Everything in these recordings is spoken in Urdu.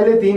LA3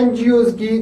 NGOs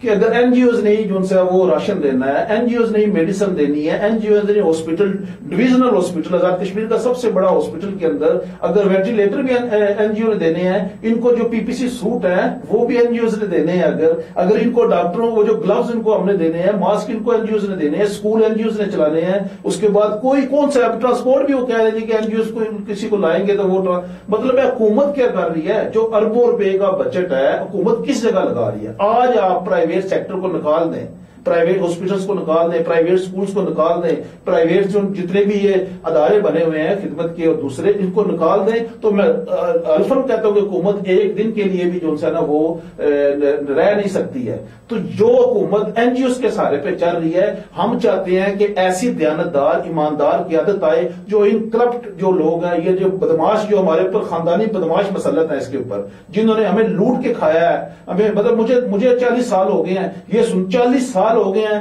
کہ اگر این جی اوز نہیں جو ان سے وہ راشن دینا ہے، این جی اوز نہیں میڈیسن دینی ہے، این جی اوز نہیں hospital divisional hospital Azad Kashmir کا سب سے بڑا ہاسپٹل کے اندر اگر وینٹیلیٹر بھی این جی او نے دینے ہیں، ان کو جو پی پی سی سوٹ ہیں وہ بھی این جی اوز نے دینے ہیں، اگر ان کو ڈاکٹروں وہ جو گلوز ان کو ہم نے دینے ہیں، ماسک ان کو این جی اوز نے دینے ہیں، اسکول این جی اوز نے چلانے ہیں، اس کے بعد کوئی کون سا ٹرانسپورٹ بھی وہ کہہ رہے ہیں کہ این جی اوز کو کسی کو لائیں گے تو وہ مطلب ہے حکومت کیا کر رہی ہے؟ جو اربوں روپے کا بجٹ ہے حکومت کس جگہ لگا رہی ہے؟ آج آپ پرائیویٹ سیکٹر کو نکال دیں، پرائیویٹ ہاسپٹلس کو نکال دیں، پرائیویٹ سکولز کو نکال دیں، پرائیویٹ جو جتنے بھی یہ ادارے بنے ہوئے ہیں خدمت کے اور دوسرے ان کو نکال دیں، تو میں الفن کہتا ہوں کہ حکومت ایک دن کے لیے بھی جو ہے نا وہ رہ نہیں سکتی ہے۔ تو جو حکومت این جی اوز کے سہارے پہ چل رہی ہے، ہم چاہتے ہیں کہ ایسی دیانتدار ایماندار قیادت آئے جو ان کرپٹ جو لوگ ہیں، یہ جو بدماش جو ہمارے اوپر خاندانی بدماش مسلط ہیں اس کے اوپر، جنہوں نے ہمیں لوٹ کے کھایا ہے، ہمیں مطلب مجھے 40 سال ہو گئے ہیں، یہ 40 سال ہو گئے ہیں،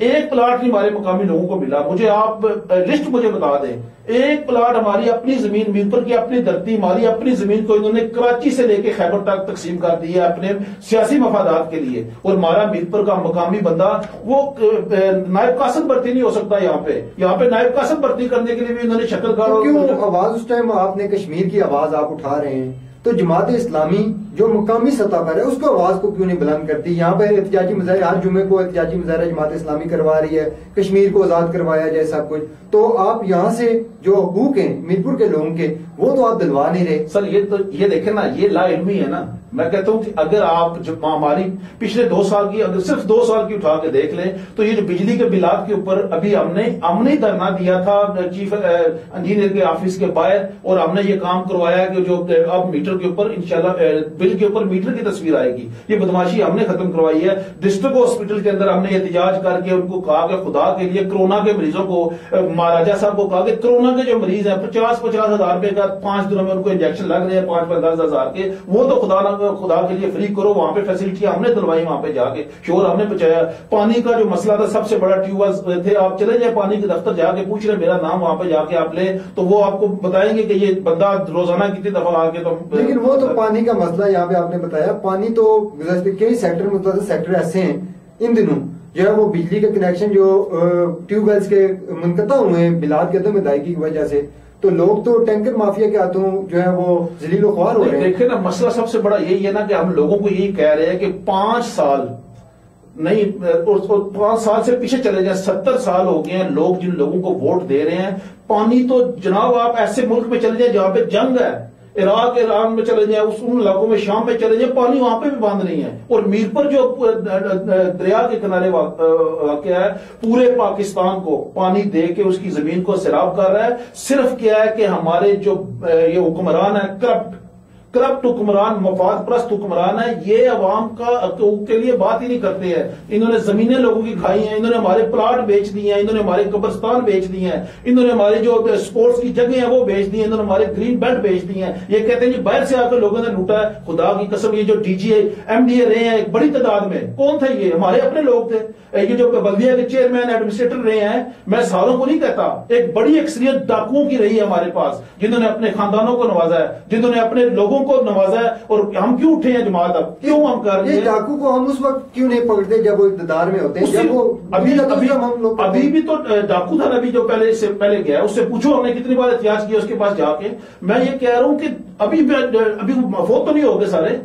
ایک پلاٹ نہیں ہمارے مقامی لوگوں کو ملا۔ مجھے آپ لسٹ مجھے بتا دیں، ایک پلاٹ ہماری اپنی زمین میرپور کی اپنی دھرتی ہماری اپنی زمین کو انہوں نے کراچی سے لے کے خیبر تک تقسیم کر دی ہے اپنے سیاسی مفادات کے لیے، اور ہمارا میرپور کا مقامی بندہ وہ نائب قاصد بھرتی نہیں ہو سکتا یہاں پہ نائب قاصد بھرتی کرنے کے لیے بھی انہوں نے شکل کارو کیوں آواز اس ٹائم آپ نے کشمیر کی آواز آپ اٹھا رہے ہیں تو جماعت اسلامی جو مقامی سطح پر ہے اس کو آواز کو کیوں نہیں بلند کرتی؟ یہاں پہ احتجاجی مظاہرے ہر جمعے کو احتجاجی مظاہرہ جماعت اسلامی کروا رہی ہے، کشمیر کو آزاد کروایا جائے سب کچھ، تو آپ یہاں سے جو حقوق ہیں میرپور کے لوگوں کے وہ تو آپ دلوا نہیں رہے۔ سر یہ دیکھیں نا، یہ لا علمی ہے نا۔ میں کہتا ہوں کہ اگر آپ جب ہماری پچھلے 2 سال کی اگر صرف 2 سال کی اٹھا کے دیکھ لیں تو یہ جو بجلی کے بلات کے اوپر ابھی ہم نے دھرنا دیا تھا چیف انجینئر کے آفس کے باہر، اور ہم نے یہ کام کروایا کہ جو اب میٹر کے اوپر انشاءاللہ بل کے اوپر میٹر کی تصویر آئے گی، یہ بدماشی ہم نے ختم کروائی ہے۔ ڈسٹرکٹ ہاسپٹل کے اندر ہم نے احتجاج کر کے ان کو کہا کہ خدا کے لیے کورونا کے مریضوں کو، مہاراجا صاحب کو کہا کہ کورونا کے جو مریض ہیں 50-50 ہزار روپے کا 5 دنوں میں ان کو انجیکشن لگ رہے ہیں 5-10 ہزار کے، وہ تو خدا کے لیے فری کرو، وہاں پہ فیسلٹیاں ہم نے دلوائی، وہاں پہ جا کے شور ہم نے پہنچایا۔ پانی کا جو مسئلہ تھا سب سے بڑا ٹیوب ویل تھے، آپ چلے جائیں پانی کے دفتر جا کے پوچھ رہے میرا نام، وہاں پہ جا کے آپ لیں تو وہ آپ کو بتائیں گے کہ یہ بندہ روزانہ کتنی دفعہ آ کے۔ تو لیکن وہ تو پانی کا مسئلہ یہاں پہ آپ نے بتایا، پانی تو کئی سیکٹر متعدد سیکٹر ایسے ہیں ان دنوں جو ہے وہ بجلی کا کنیکشن جو ٹیوب ویلز کے منقطع ہوئے ہیں بلاد کے عدم ادائیگی کی وجہ سے، تو لوگ تو ٹینکر مافیا کے ہاتھوں جو ہے وہ ذلیل و خوار ہو رہے ہیں۔ دیکھیں نا، مسئلہ سب سے بڑا یہی ہے نا کہ ہم لوگوں کو یہی کہہ رہے ہیں کہ 5 سال نہیں، 5 سال سے پیچھے چلے جائیں، 70 سال ہو گئے ہیں لوگ جن لوگوں کو ووٹ دے رہے ہیں۔ پانی تو جناب آپ ایسے ملک میں چلے جائیں جہاں پہ جنگ ہے، عراق ایران میں چلے جائیں، ان علاقوں میں شام میں چلے جائیں، پانی وہاں پہ بھی بند نہیں ہے۔ اور میرپور جو دریا کے کنارے واقع ہے، پورے پاکستان کو پانی دے کے اس کی زمین کو سیراب کر رہا ہے۔ صرف کیا ہے کہ ہمارے جو یہ حکمران ہے کرپٹ حکمران، مفاد پرست حکمران ہے، یہ عوام کا حقوق کے لیے بات ہی نہیں کرتے ہیں۔ انہوں نے زمینیں لوگوں کی کھائی ہیں، انہوں نے ہمارے پلاٹ بیچ دیے ہیں، انہوں نے ہمارے قبرستان بیچ دیے ہیں، انہوں نے ہمارے جو سپورٹس کی جگہیں ہیں وہ بیچ دی ہیں، انہوں نے ہمارے گرین بیلٹ بیچ دیے ہیں۔ یہ کہتے ہیں جی باہر سے آ کر لوگوں نے لوٹا ہے۔ خدا کی قسم، یہ جو D G M D A رہے ہیں ایک بڑی تعداد میں، کون تھے یہ؟ ہمارے اپنے لوگ تھے۔ یہ جو بلدیہ کے چیئرمین ایڈمنسٹریٹر رہے ہیں، میں ساروں کو نہیں کہتا، ایک بڑی اکثریت ڈاکوؤں کی رہی ہے ہمارے پاس، جنہوں نے اپنے خاندانوں کو نوازا ہے، جنہوں نے اپنے لوگوں کو نوازا ہے۔ اور ہم کیوں اٹھے ہیں جماعت؟ اب کیوں ہم کر رہے ہیں؟ ڈاکو کو ہم اس وقت کیوں نہیں پکڑتے جب وہ اقتدار میں ہوتے ہیں؟ جب وہ ابھی بھی تو ڈاکو تھا ابھی جو پہلے گیا، اس سے پوچھو ہم نے کتنی بار احتجاج کیا اس کے پاس جا کے۔ میں یہ کہہ رہا ہوں کہ ابھی فوت تو نہیں ہو گئے سارے،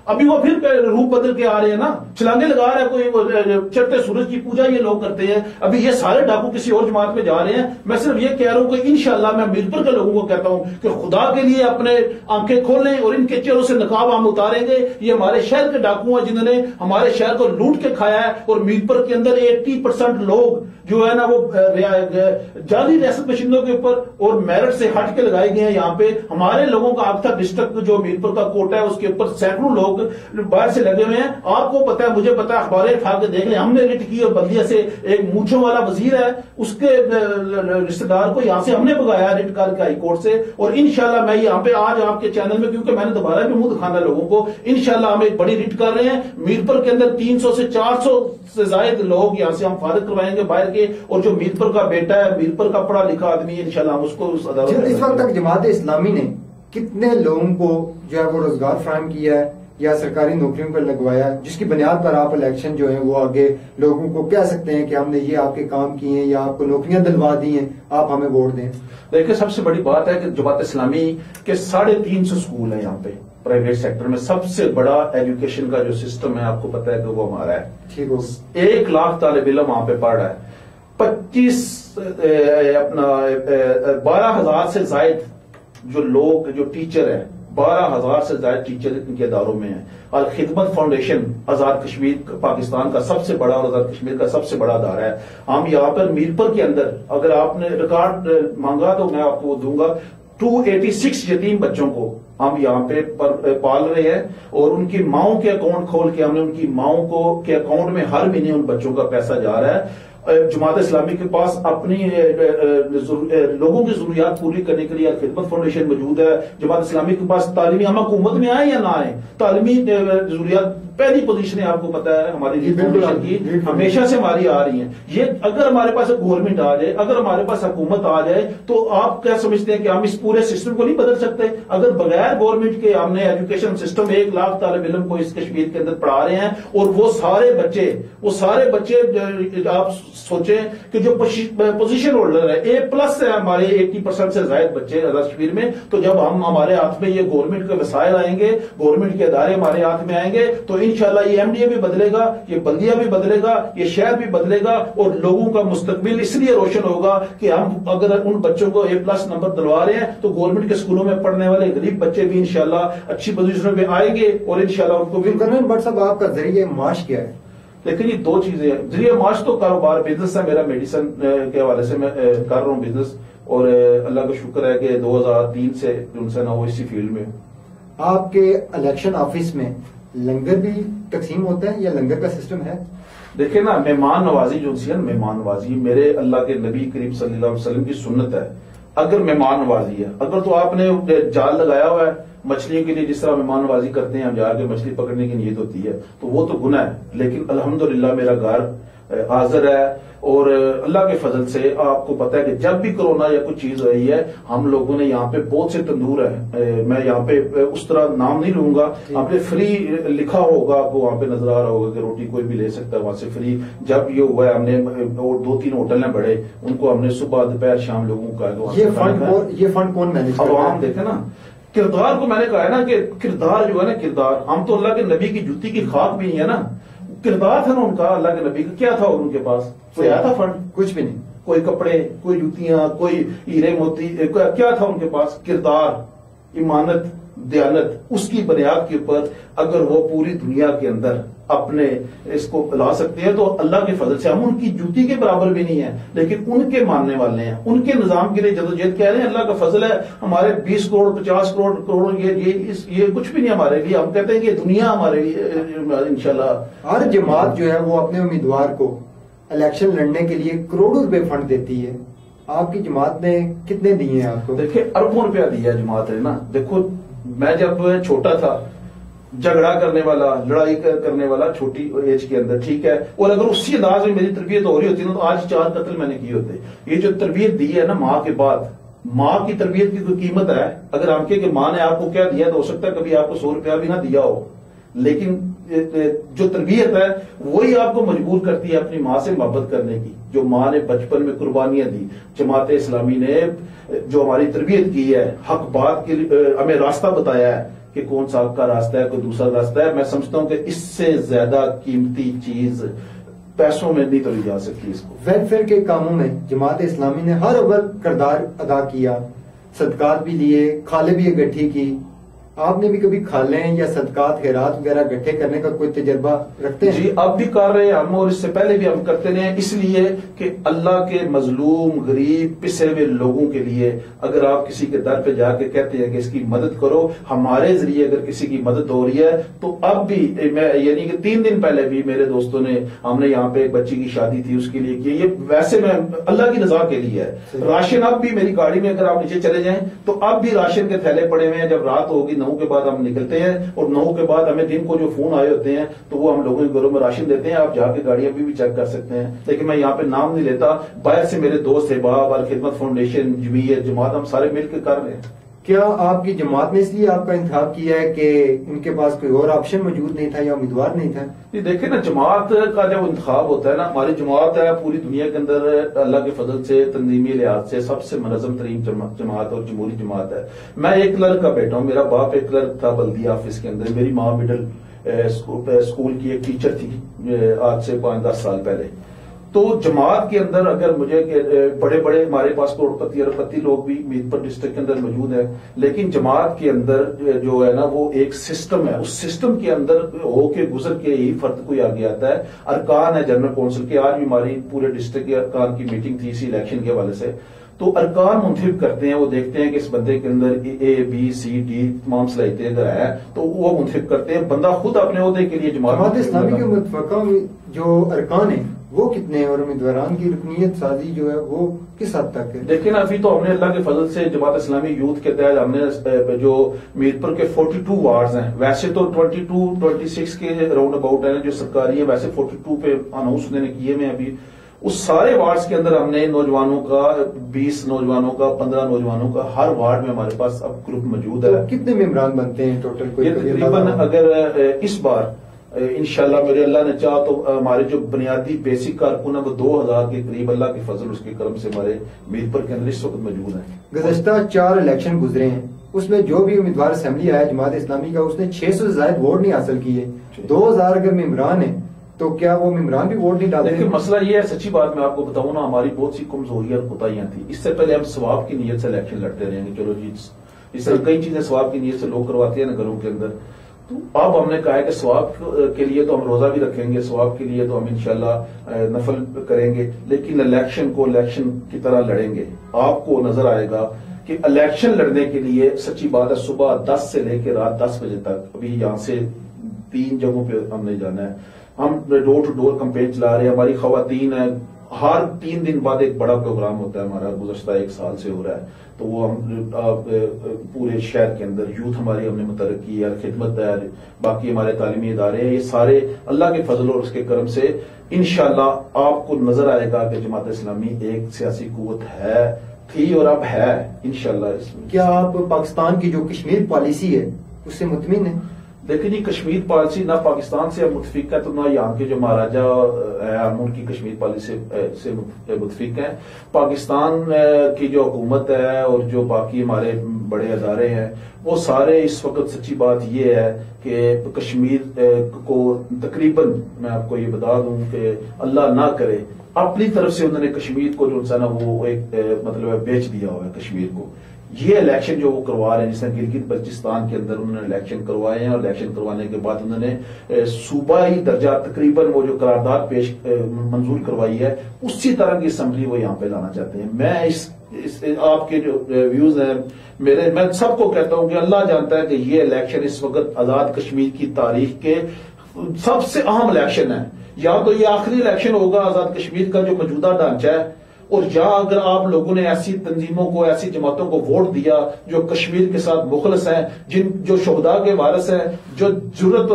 ابھی وہ پھر روپ بدل کے آ رہے ہیں نا، چھلانگے لگا رہے ہیں، کوئی چڑھتے سورج کی پوجا یہ لوگ کرتے ہیں۔ ابھی یہ سارے ڈاکو کسی اور جماعت میں جا رہے ہیں۔ میں صرف یہ کہہ رہا ہوں کہ انشاءاللہ میں میرپور کے لوگوں کو کہتا ہوں کہ خدا کے لیے اپنے آنکھیں کھولیں اور ان کے چہروں سے نقاب ہم اتاریں گے۔ یہ ہمارے شہر کے ڈاکو ہیں جنہوں نے ہمارے شہر کو لوٹ کے کھایا ہے، اور میرپور کے اندر 80% لوگ جو ہے نا وہ جعلی ریاست نشندوں کے اوپر اور میرٹ سے ہٹ کے لگائے گئے ہیں۔ یہاں پہ ہمارے لوگوں کا اب تک ڈسٹرکٹ جو میرپور کا کوٹا ہے اس کے اوپر سینکڑوں لوگ باہر سے لگے ہوئے ہیں۔ آپ کو پتا ہے، مجھے پتا ہے، اخباریں اٹھا کے دیکھ لیں، ہم نے ریٹ کی اور بلدیہ سے ایک مونچھوں والا وزیر ہے، اس کے رشتہ دار کو یہاں سے ہم نے بگایا ریٹ کر کے ہائی کورٹ سے۔ اور انشاءاللہ میں یہاں پہ آج آپ کے چینل میں، کیونکہ میں نے دوبارہ بھی منہ دکھانا لوگوں کو، انشاءاللہ ہم ایک بڑی ریٹ کر رہے ہیں۔ میرپور کے اندر 300 سے 400 سے زائد لوگ یہاں سے ہم فارغ کروائیں گے باہر کے، اور جو میرپور کا بیٹا ہے، میرپور کا پڑھا لکھا آدمی ہے، انشاءاللہ ہم اس کو اس عدالت۔ اس وقت تک جماعت اسلامی نے کتنے لوگوں کو جو ہے وہ روزگار فراہم کیا ہے، یا سرکاری نوکریوں پر لگوایا، جس کی بنیاد پر آپ الیکشن جو ہیں وہ آگے لوگوں کو کہہ سکتے ہیں کہ ہم نے یہ آپ کے کام کیے ہیں یا آپ کو نوکریاں دلوا دی ہیں، آپ ہمیں ووٹ دیں؟ دیکھیں، سب سے بڑی بات ہے کہ جماعت اسلامی کے 350 اسکول ہیں یہاں پہ پرائیویٹ سیکٹر میں. سب سے بڑا ایجوکیشن کا جو سسٹم ہے آپ کو پتا ہے کہ وہ ہمارا ہے. ٹھیک ہو 1 لاکھ طالب علم وہاں پہ پڑھ رہا ہے. 12,000 سے زائد جو لوگ جو ٹیچر ہیں، 12,000 سے زائد ٹیچر ان کے اداروں میں ہیں. اور خدمت فاؤنڈیشن آزاد کشمیر پاکستان کا سب سے بڑا اور آزاد کشمیر کا سب سے بڑا ادارہ ہے. ہم یہاں پر میرپور کے اندر اگر آپ نے ریکارڈ مانگا تو میں آپ کو دوں گا. 286 یتیم بچوں کو ہم یہاں پہ پال رہے ہیں اور ان کی ماؤں کے اکاؤنٹ کھول کے ہم نے ان کی ماؤں کو کے اکاؤنٹ میں ہر مہینے ان بچوں کا پیسہ جا رہا ہے. جماعت اسلامی کے پاس اپنی لوگوں کی ضروریات پوری کرنے کے لیے خدمت فاؤنڈیشن موجود ہے. جماعت اسلامی کے پاس تعلیمی ہم حکومت میں آئے یا نہ آئے، تعلیمی ضروریات پہلی پوزیشن ہے، آپ کو پتا ہے ہماری فاؤنڈیشن کی ہمیشہ سے ہماری آ رہی ہیں. یہ اگر ہمارے پاس گورنمنٹ آ جائے، اگر ہمارے پاس حکومت آ جائے تو آپ کیا سمجھتے ہیں کہ ہم اس پورے سسٹم کو نہیں بدل سکتے؟ اگر بغیر گورنمنٹ کے ہم نے ایجوکیشن سسٹم 1 لاکھ طالب علم کو اس کشمیر کے اندر پڑھا رہے ہیں اور وہ سارے بچے آپ سوچیں کہ جو پوزیشن ہولڈر ہے A+ ہے ہمارے 80% سے زائد بچے آزاد کشمیر میں. تو جب ہمارے ہاتھ میں یہ گورنمنٹ کے وسائل آئیں گے، گورنمنٹ کے ادارے ہمارے ہاتھ میں آئیں گے تو انشاءاللہ یہ MDA بھی بدلے گا، یہ بلدیہ بھی بدلے گا، یہ شہر بھی بدلے گا اور لوگوں کا مستقبل اس لیے روشن ہوگا کہ ہم اگر ان بچوں کو A+ نمبر دلوا رہے ہیں تو گورنمنٹ کے اسکولوں میں پڑھنے والے غریب بچے بھی انشاءاللہ اچھی پوزیشنوں پہ آئیں گے اور انشاءاللہ ان کو بھی. بٹ صاحب آپ کا ذریعہ معاش کیا ہے؟ لیکن یہ 2 چیزیں ہیں. ذریعہ معاش تو کاروبار بزنس ہے میرا، میڈیسن کے حوالے سے میں کر رہا ہوں بزنس اور اللہ کا شکر ہے کہ 2003 سے نہ ہو اسی فیلڈ میں. آپ کے الیکشن آفس میں لنگر بھی تقسیم ہوتا ہے یا لنگر کا سسٹم ہے؟ دیکھیں نا، مہمان نوازی جو سی ہے، مہمان نوازی میرے اللہ کے نبی کریم صلی اللہ علیہ وسلم کی سنت ہے. اگر مہمان نوازی ہے، اگر تو آپ نے جال لگایا ہوا ہے مچھلیوں کے لیے، جس طرح مہمان نوازی کرتے ہیں ہم جا کے مچھلی پکڑنے کی نیت ہوتی ہے تو وہ تو گناہ ہے. لیکن الحمدللہ میرا گھر حاضر ہے اور اللہ کے فضل سے آپ کو پتا ہے کہ جب بھی کورونا یا کچھ چیز ہوئی ہے ہم لوگوں نے یہاں پہ بہت سے تندور ہیں. میں یہاں پہ اس طرح نام نہیں لوں گا، یہاں پہ فری لکھا ہوگا، آپ کو وہاں پہ نظر آ رہا ہوگا کہ روٹی کوئی بھی لے سکتا ہے وہاں سے فری. جب یہ ہوا ہے ہم نے 2-3 ہوٹل ہیں بڑے، ان کو ہم نے صبح دوپہر شام لوگوں کا یہ فنڈ کون مینیج کرتا ہے؟ اب ہم دیکھیں نا کردار کو، میں نے کہا ہے نا کہ کردار جو ہے نا، کردار ہم تو اللہ کے نبی کی جوتی کی خاک بھی نہیں ہے نا. کردار تھا نا ان کا، اللہ کے نبی کا کیا تھا اور ان کے پاس کوئی آیا تھا فنڈ؟ کچھ بھی نہیں. کوئی کپڑے، کوئی جوتیاں، کوئی ہیرے موتی، کیا تھا ان کے پاس؟ کردار، ایمانت، دیانت. اس کی بنیاد کے اوپر اگر وہ پوری دنیا کے اندر اپنے اس کو لا سکتے ہیں تو اللہ کے فضل سے ہم ان کی جوتی کے برابر بھی نہیں ہیں لیکن ان کے ماننے والے ہیں، ان کے نظام کے لیے جدوجہد کہہ رہے ہیں. اللہ کا فضل ہے، ہمارے 20 کروڑ 50 کروڑ یہ کچھ بھی نہیں ہمارے لیے. ہم کہتے ہیں کہ دنیا ہمارے لیے انشاءاللہ. ہر جماعت جو ہے وہ اپنے امیدوار کو الیکشن لڑنے کے لیے کروڑوں روپے فنڈ دیتی ہے. آپ کی جماعت نے کتنے دیے ہیں آپ کو؟ دیکھیں اربوں روپیہ دیا جماعت نے نا. دیکھو میں جب چھوٹا تھا، جھگڑا کرنے والا، لڑائی کرنے والا چھوٹی ایج کے اندر، ٹھیک ہے، اور اگر اسی انداز میں میری تربیت ہو رہی ہوتی نا تو آج 4 قتل میں نے کیے ہوتے. یہ جو تربیت دی ہے نا ماں کے بعد، ماں کی تربیت کی کوئی قیمت ہے؟ اگر ہم کہ ماں نے آپ کو کیا دیا تو ہو سکتا ہے کبھی آپ کو 100 روپیہ بھی نہ دیا ہو، لیکن جو تربیت ہے وہی آپ کو مجبور کرتی ہے اپنی ماں سے محبت کرنے کی. جو ماں نے بچپن میں قربانیاں دی، جماعت اسلامی نے جو ہماری تربیت کی ہے، حق بات کے لیے ہمیں راستہ بتایا ہے کہ کون سا حق کا راستہ ہے، کوئی دوسرا راستہ ہے. میں سمجھتا ہوں کہ اس سے زیادہ قیمتی چیز پیسوں میں نہیں توڑی جا سکتی. اس کو ویلفیئر کے کاموں میں جماعت اسلامی نے ہر اول کردار ادا کیا، صدقات بھی لیے، کھالیں بھی اکٹھی کی. آپ نے بھی کبھی کھالیں یا صدقات خیرات وغیرہ اکٹھے کرنے کا کوئی تجربہ رکھتے ہیں؟ جی اب بھی کر رہے ہیں ہم، اور اس سے پہلے بھی ہم کرتے رہے ہیں. اس لیے کہ اللہ کے مظلوم غریب پسے ہوئے لوگوں کے لیے اگر آپ کسی کے در پہ جا کے کہتے ہیں کہ اس کی مدد کرو، ہمارے ذریعے اگر کسی کی مدد ہو رہی ہے تو اب بھی میں یعنی کہ 3 دن پہلے بھی میرے دوستوں نے، ہم نے یہاں پہ ایک بچی کی شادی تھی اس کے لیے کی. یہ ویسے میں اللہ کی رضا کے لیے ہے. راشن اب بھی میری گاڑی میں اگر آپ نیچے چلے جائیں تو اب بھی راشن کے تھیلے پڑے ہوئے ہیں. جب رات ہوگی 9 کے بعد ہم نکلتے ہیں اور 9 کے بعد ہمیں دن کو جو فون آئے ہوتے ہیں تو وہ ہم لوگوں کے گھروں میں راشن دیتے ہیں. آپ جا کے گاڑیاں بھی چیک کر سکتے ہیں. لیکن میں یہاں پہ نام نہیں لیتا، باہر سے میرے دوست احباب، خدمت فاؤنڈیشن، جمعیت، جماعت، ہم سارے مل کے کر رہے ہیں. کیا آپ کی جماعت نے اس لیے آپ کا انتخاب کیا ہے کہ ان کے پاس کوئی اور آپشن موجود نہیں تھا یا امیدوار نہیں تھا؟ جی دیکھیں نا، جماعت کا جب انتخاب ہوتا ہے نا، ہماری جماعت ہے پوری دنیا کے اندر اللہ کے فضل سے تنظیمی لحاظ سے سب سے منظم ترین جماعت اور جمہوری جماعت ہے. میں ایک کلرک کا بیٹا ہوں، میرا باپ ایک کلرک تھا بلدیہ آفس کے اندر، میری ماں مڈل اسکول کی ایک ٹیچر تھی آج سے 5-10 سال پہلے. تو جماعت کے اندر اگر مجھے بڑے بڑے ہمارے پاس کروڑ پتی ارب پتی لوگ بھی میرپور ڈسٹرکٹ کے اندر موجود ہیں، لیکن جماعت کے اندر جو ہے نا وہ ایک سسٹم ہے، اس سسٹم کے اندر ہو کے گزر کے ہی فرد کوئی آگے آتا ہے. ارکان ہے جنرل کونسل کے، آج بھی ہماری پورے ڈسٹرکٹ کے ارکان کی میٹنگ تھی اسی الیکشن کے حوالے سے. تو ارکان منتخب کرتے ہیں، وہ دیکھتے ہیں کہ اس بندے کے اندر اے بی سی ڈی تمام صلاحیتیں اگر ہے تو وہ منتخب کرتے ہیں. بندہ خود اپنے عہدے کے لیے جماعت اسلامی کے متفقہ جو ارکان ہیں وہ کتنے ہیں اور امیدواران کی رکنیت سازی جو ہے وہ کس حد تک ہے؟ دیکھیں نا، ابھی تو ہم نے اللہ کے فضل سے جماعت اسلامی یوتھ کے تحت ہم نے جو میرپور کے 42 وارڈز ہیں، ویسے تو 22-26 کے راؤنڈ اباؤٹ ہیں جو سرکاری ہیں، ویسے 42 پہ اناؤنس انہوں نے کیے میں ابھی. اس سارے وارڈز کے اندر ہم نے نوجوانوں کا 20 نوجوانوں کا 15 نوجوانوں کا ہر وارڈ میں ہمارے پاس اب گروپ موجود ہے. کتنے ممبران بنتے ہیں ٹوٹل؟ یہ تقریباً اگر اس بار انشاءاللہ میرے اللہ نے چاہا تو ہمارے جو بنیادی بیسک کارکن ہیں وہ 2000 کے قریب اللہ کے فضل اس کے کرم سے ہمارے میرپور کے اندر اس وقت موجود ہیں. گزشتہ 4 الیکشن گزرے ہیں، اس میں جو بھی امیدوار اسمبلی آیا جماعت اسلامی کا اس نے 600 سے زائد ووٹ نہیں حاصل کیے. 2000 اگر ممبران ہیں تو کیا وہ ممبران بھی ووٹ نہیں ڈالتے؟ لیکن مسئلہ یہ ہے، سچی بات میں آپ کو بتاؤں نا، ہماری بہت سی کمزوریاں اور کوتاہیاں تھیں. اس سے پہلے ہم ثواب کی نیت سے الیکشن لڑتے رہے ہیں، چلو جی اس طرح کئی چیزیں ثواب کی نیت سے لوگ کرواتے ہیں نا گھروں کے اندر. تو اب ہم نے کہا ہے کہ ثواب کے لیے تو ہم روزہ بھی رکھیں گے، ثواب کے لیے تو ہم انشاءاللہ نفل کریں گے، لیکن الیکشن کو الیکشن کی طرح لڑیں گے. آپ کو نظر آئے گا کہ الیکشن لڑنے کے لیے سچی بات ہے صبح 10 سے لے کے رات 10 بجے تک، ابھی یہاں سے 3 جگہوں پہ ہم نے جانا ہے. ہم ڈور ٹو ڈور کمپین چلا رہے ہیں. ہماری خواتین ہیں، ہر 3 دن بعد ایک بڑا پروگرام ہوتا ہے ہمارا، گزشتہ 1 سال سے ہو رہا ہے. تو وہ ہم پورے شہر کے اندر یوتھ ہماری ہم نے متحرک کی ہے، خدمت ہے، باقی ہمارے تعلیمی ادارے ہیں، یہ سارے اللہ کے فضل اور اس کے کرم سے انشاءاللہ آپ کو نظر آئے گا کہ جماعت اسلامی ایک سیاسی قوت ہے، تھی اور اب ہے انشاءاللہ. اس میں کیا آپ پاکستان کی جو کشمیر پالیسی ہے اس سے مطمئن ہیں؟ دیکھیں جی، کشمیر پالیسی نہ پاکستان سے متفق ہے تو نہ یہاں کے جو مہاراجا ہے ہم ان کی کشمیر پالیسی سے متفق ہیں. پاکستان کی جو حکومت ہے اور جو باقی ہمارے بڑے ادارے ہیں وہ سارے اس وقت سچی بات یہ ہے کہ کشمیر کو تقریباً میں آپ کو یہ بتا دوں کہ اللہ نہ کرے اپنی طرف سے انہوں نے کشمیر کو جو ہے نا وہ ایک مطلب بیچ دیا ہوا ہے کشمیر کو. یہ الیکشن جو وہ کروا رہے ہیں، جس نے گلگت بلتستان کے اندر انہوں نے الیکشن کروائے ہیں، اور الیکشن کروانے کے بعد انہوں نے صوبائی درجہ تقریباً وہ جو قرارداد منظور کروائی ہے اسی طرح کی اسمبلی وہ یہاں پہ لانا چاہتے ہیں. میں آپ کے جو ویوز ہیں میں سب کو کہتا ہوں کہ اللہ جانتا ہے کہ یہ الیکشن اس وقت آزاد کشمیر کی تاریخ کے سب سے اہم الیکشن ہے. یا تو یہ آخری الیکشن ہوگا آزاد کشمیر کا جو موجودہ ڈھانچہ ہے، اور یا اگر آپ لوگوں نے ایسی تنظیموں کو، ایسی جماعتوں کو ووٹ دیا جو کشمیر کے ساتھ مخلص ہیں، جو شہداء کے وارث ہیں، جو جرت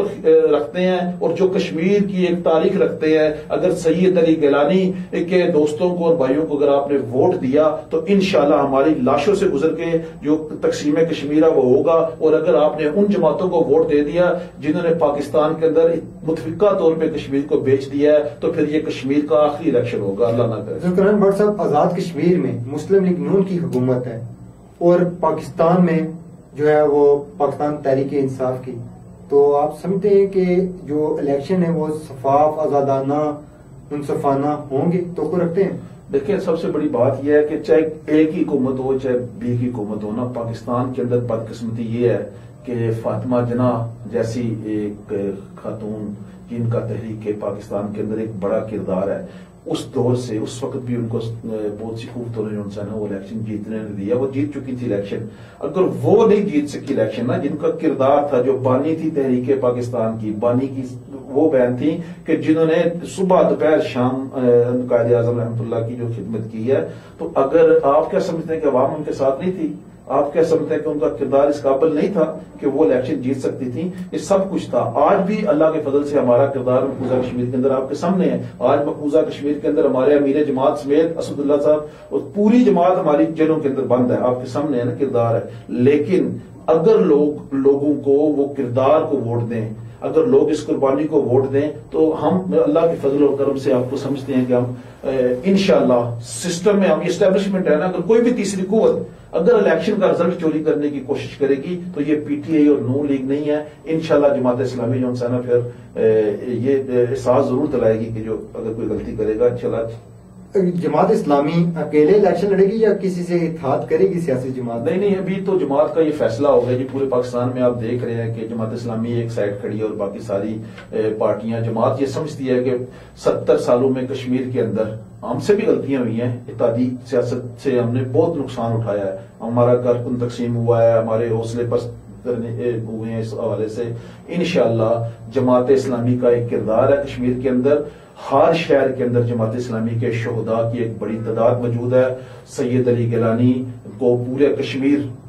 رکھتے ہیں اور جو کشمیر کی ایک تاریخ رکھتے ہیں، اگر سید علی گیلانی کے دوستوں کو اور بھائیوں کو اگر آپ نے ووٹ دیا تو انشاءاللہ ہماری لاشوں سے گزر کے جو تقسیم کشمیر ہے وہ ہوگا. اور اگر آپ نے ان جماعتوں کو ووٹ دے دیا جنہوں نے پاکستان کے اندر متفقہ طور پہ کشمیر کو بیچ دیا ہے تو پھر یہ کشمیر کا آخری الیکشن ہوگا، اللہ نہ کرے. آزاد کشمیر میں مسلم لیگ نون کی حکومت ہے اور پاکستان میں جو ہے وہ پاکستان تحریک انصاف کی، تو آپ سمجھتے ہیں کہ جو الیکشن ہے وہ شفاف، آزادانہ، منصفانہ ہوں گے؟ تو کو رکھتے ہیں؟ دیکھیں سب سے بڑی بات یہ ہے کہ چاہے اے کی حکومت ہو چاہے بی کی حکومت ہو نا، پاکستان کے اندر بدقسمتی یہ ہے کہ فاطمہ جناح جیسی ایک خاتون جن کا تحریک پاکستان کے اندر ایک بڑا کردار ہے، اس دور سے اس وقت بھی ان کو بہت سی خوبصورت نے وہ الیکشن جیتنے نے دیا. وہ جیت چکی تھی الیکشن. اگر وہ نہیں جیت سکی الیکشن نا، جن کا کردار تھا، جو بانی تھی تحریک پاکستان کی، بانی کی وہ بہن تھی کہ جنہوں نے صبح دوپہر شام قائد اعظم رحمۃ اللہ کی جو خدمت کی ہے، تو اگر آپ کیا سمجھتے ہیں کہ عوام ان کے ساتھ نہیں تھی؟ آپ کیا سمجھتے ہیں کہ ان کا کردار اس قابل نہیں تھا کہ وہ الیکشن جیت سکتی تھی؟ یہ سب کچھ تھا. آج بھی اللہ کے فضل سے ہمارا کردار مقبوضہ کشمیر کے اندر آپ کے سامنے ہے. آج مقبوضہ کشمیر کے اندر ہمارے امیر جماعت سمیت اسد اللہ صاحب اور پوری جماعت ہماری جیلوں کے اندر بند ہے. آپ کے سامنے ہے نا کردار ہے. لیکن اگر لوگوں کو وہ کردار کو ووٹ دیں، اگر لوگ اس قربانی کو ووٹ دیں، تو ہم اللہ کے فضل و کرم سے آپ کو سمجھتے ہیں کہ ہم انشاءاللہ سسٹم میں ہم اسٹیبلشمنٹ ہے نا، اگر کوئی بھی تیسری قوت اگر الیکشن کا رزلٹ چوری کرنے کی کوشش کرے گی تو یہ پی ٹی آئی اور نون لیگ نہیں ہے. انشاءاللہ جماعت اسلامی جو ہے نا پھر یہ احساس ضرور دلائے گی کہ جو اگر کوئی غلطی کرے گا انشاءاللہ. جماعت اسلامی اکیلے الیکشن لڑے گی یا کسی سے اتحاد کرے گی سیاسی جماعت؟ نہیں، ابھی تو جماعت کا یہ فیصلہ ہو گیا جی. پورے پاکستان میں آپ دیکھ رہے ہیں کہ جماعت اسلامی ایک سائڈ کھڑی ہے اور باقی ساری پارٹیاں. جماعت یہ سمجھتی ہے کہ 70 سالوں میں کشمیر کے اندر ہم سے بھی غلطیاں ہوئی ہیں. اتحادی سیاست سے ہم نے بہت نقصان اٹھایا ہے. ہمارا کارکن تقسیم ہوا ہے، ہمارے حوصلے پست ہوئے ہیں. اس حوالے سے انشاءاللہ جماعت اسلامی کا ایک کردار ہے کشمیر کے اندر. ہر شہر کے اندر جماعت اسلامی کے شہداء کی ایک بڑی تعداد موجود ہے. سید علی گیلانی کو پورے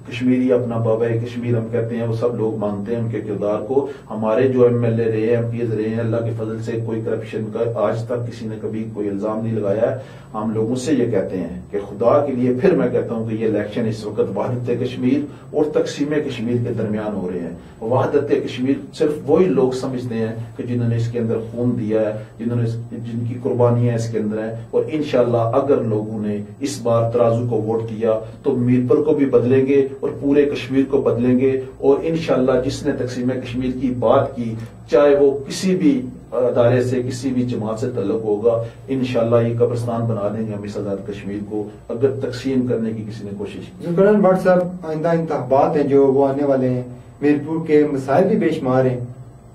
کشمیری اپنا بابا کشمیر ہم کہتے ہیں، وہ سب لوگ مانتے ہیں ان کے کردار کو. ہمارے جو ایم ایل اے رہے ہیں، ایم پیز رہے ہیں، اللہ کے فضل سے کوئی کرپشن کا آج تک کسی نے کبھی کوئی الزام نہیں لگایا ہے. ہم لوگوں سے یہ کہتے ہیں کہ خدا کے لیے پھر میں کہتا ہوں کہ یہ الیکشن اس وقت وحدت کشمیر اور تقسیم کشمیر کے درمیان ہو رہے ہیں. وحدت کشمیر صرف وہی لوگ سمجھتے ہیں کہ جنہوں نے اس کے اندر خون دیا ہے، جن کی قربانیاں اس کے اندر ہیں. اور انشاءاللہ اگر لوگوں نے اس بار ترازو کو ووٹ دیا تو میرپور کو بھی بدلیں گے اور پورے کشمیر کو بدلیں گے. اور انشاءاللہ جس نے تقسیم کشمیر کی بات کی، چاہے وہ کسی بھی ادارے سے کسی بھی جماعت سے تعلق ہوگا، انشاءاللہ یہ قبرستان بنا دیں گے ہم اس آزاد کشمیر کو اگر تقسیم کرنے کی کسی نے کوشش کی. ذوالفقار بٹ صاحب، آئندہ انتخابات ہیں جو وہ آنے والے ہیں، میرپور کے مسائل بھی بے شمار ہیں،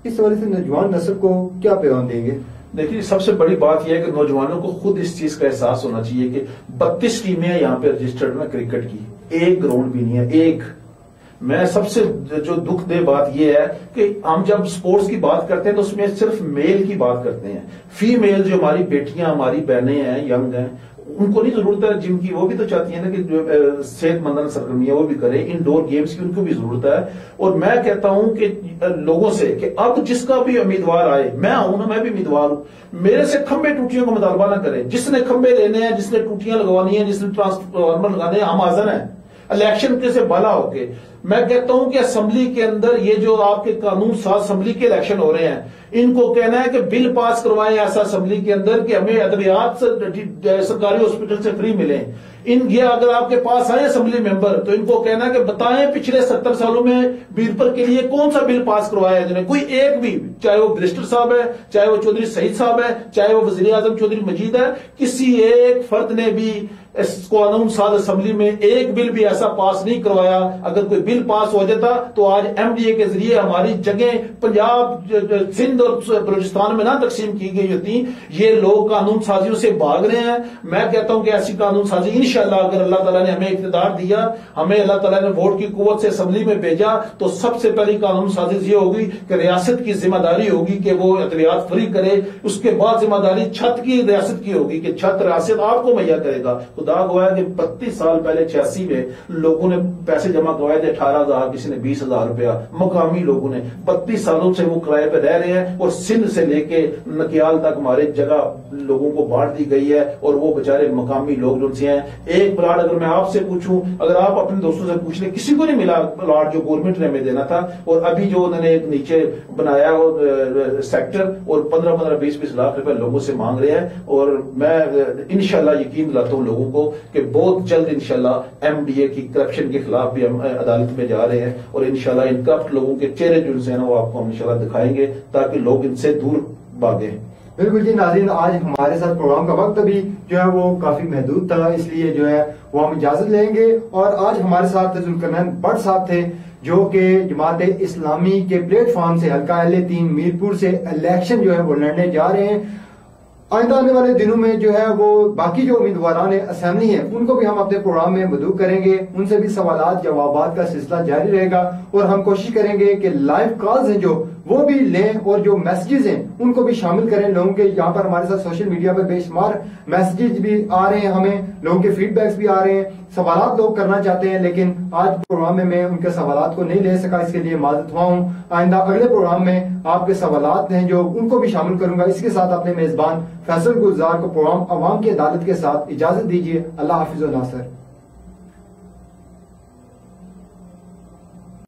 اس وجہ سے نوجوان نسل کو کیا پیغام دیں گے؟ دیکھیے سب سے بڑی بات یہ ہے کہ نوجوانوں کو خود اس چیز کا احساس ہونا چاہیے کہ 32 ٹیمیں یہاں پہ رجسٹرڈ ہیں کرکٹ کی، ایک گراؤنڈ بھی نہیں ہے. ایک میں سب سے جو دکھ دہ بات یہ ہے کہ ہم جب سپورٹس کی بات کرتے ہیں تو اس میں صرف میل کی بات کرتے ہیں. فیمیل جو ہماری بیٹیاں ہماری بہنیں ہیں، ینگ ہیں، ان کو نہیں ضرورت ہے جم کی، وہ بھی تو چاہتی ہیں نا کہ جو صحت مند سرگرمیاں وہ بھی کریں. انڈور گیمز کی ان کو بھی ضرورت ہے. اور میں کہتا ہوں کہ لوگوں سے کہ اب جس کا بھی امیدوار آئے، میں ہوں نا، میں بھی امیدوار ہوں، میرے سے کھمبے ٹوٹیوں کا مطالبہ نہ کریں. جس نے کھمبے لینے ہیں، جس نے ٹوٹیاں لگوانی ہیں، جس نے ٹرانسفارمر لگانے ہیں، ہم حاضر ہیں الیکشن کے سے بالا ہو کے. میں کہتا ہوں کہ اسمبلی کے اندر یہ جو آپ کے قانون ساز اسمبلی کے الیکشن ہو رہے ہیں، ان کو کہنا ہے کہ بل پاس کروائیں ایسا اسمبلی کے اندر کہ ہمیں ادویات سرکاری ہاسپٹل سے فری ملیں. یہ اگر آپ کے پاس آئے اسمبلی ممبر تو ان کو کہنا ہے کہ بتائیں پچھلے 70 سالوں میں میرپور کے لیے کون سا بل پاس کروایا ہے جنہیں کوئی ایک بھی، چاہے وہ برسٹر صاحب ہے، چاہے وہ چودھری سعید صاحب ہے، چاہے وہ وزیر اعظم چودھری مجید ہے، کسی ایک فرد نے بھی اس قانون ساز اسمبلی میں ایک بل بھی ایسا پاس نہیں کروایا. اگر کوئی بل پاس ہو جاتا تو آج ایم ڈی اے کے ذریعے ہماری جگہیں پنجاب، سندھ اور بلوچستان میں نہ تقسیم کی گئی ہوتی. یہ لوگ قانون سازیوں سے بھاگ رہے ہیں. میں کہتا ہوں کہ ایسی قانون سازی انشاءاللہ اگر اللہ تعالیٰ نے ہمیں اقتدار دیا، ہمیں اللہ تعالیٰ نے ووٹ کی قوت سے اسمبلی میں بھیجا، تو سب سے پہلی قانون سازی یہ ہوگی کہ ریاست کی ذمہ داری ہوگی کہ وہ ادویات فری کرے. اس کے بعد ذمہ داری چھت کی ریاست کی ہوگی کہ چھت ریاست آپ کو مہیا کرے گا. خدا گواہ کہ 32 سال پہلے 86 میں لوگوں نے پیسے جمع کروائے تھے 18,000، کسی نے 20,000 روپیہ. مقامی لوگوں نے 32 سالوں سے وہ کرائے پہ رہ رہے ہیں. اور سندھ سے لے کے نکیال تک ہمارے جگہ لوگوں کو بانٹ دی گئی ہے اور وہ بےچارے مقامی لوگ جو سے ہیں. ایک پلاٹ اگر میں آپ سے پوچھوں، اگر آپ اپنے دوستوں سے پوچھ لیں، کسی کو نہیں ملا پلاٹ جو گورنمنٹ نے ہمیں دینا تھا. اور ابھی جو انہوں نے ایک نیچے بنایا سیکٹر، اور 15-20 لاکھ روپے لوگوں سے مانگ رہے ہیں. اور میں انشاءاللہ یقین دلاتا ہوں لوگوں کو کہ بہت جلد انشاءاللہ ایم ڈی اے کی کرپشن کے خلاف بھی ہم عدالت میں جا رہے ہیں. اور انشاءاللہ ان کرپٹ لوگوں کے چہرے جو ہیں وہ آپ کو ہم انشاءاللہ دکھائیں گے تاکہ لوگ ان سے دور بھاگیں. بالکل جی ناظرین، آج ہمارے ساتھ پروگرام کا وقت ابھی جو ہے وہ کافی محدود تھا، اس لیے جو ہے وہ ہم اجازت لیں گے. اور آج ہمارے ساتھ ذوالقرنین بٹ صاحب تھے جو کہ جماعت اسلامی کے پلیٹ فارم سے حلقہ L3 میرپور سے الیکشن جو ہے وہ لڑنے جا رہے ہیں. آئندہ آنے والے دنوں میں جو ہے وہ باقی جو امیدواران اسمبلی ہیں ان کو بھی ہم اپنے پروگرام میں مدعو کریں گے. ان سے بھی سوالات جوابات کا سلسلہ جاری رہے گا اور ہم کوشش کریں گے کہ لائیو کالز ہیں جو وہ بھی لیں اور جو میسیجز ہیں ان کو بھی شامل کریں لوگوں کے. یہاں پر ہمارے ساتھ سوشل میڈیا پہ بے شمار میسیجز بھی آ رہے ہیں, ہمیں لوگوں کے فیڈ بیکس بھی آ رہے ہیں, سوالات لوگ کرنا چاہتے ہیں, لیکن آج پروگرام میں ان کے سوالات کو نہیں لے سکا, اس کے لیے معذرت خواہ ہوں. آئندہ اگلے پروگرام میں آپ کے سوالات ہیں جو ان کو بھی شامل کروں گا. اس کے ساتھ اپنے میزبان فیصل گلزار کو پروگرام عوام کی عدالت کے ساتھ اجازت دیجیے. اللہ حافظ و ناصر.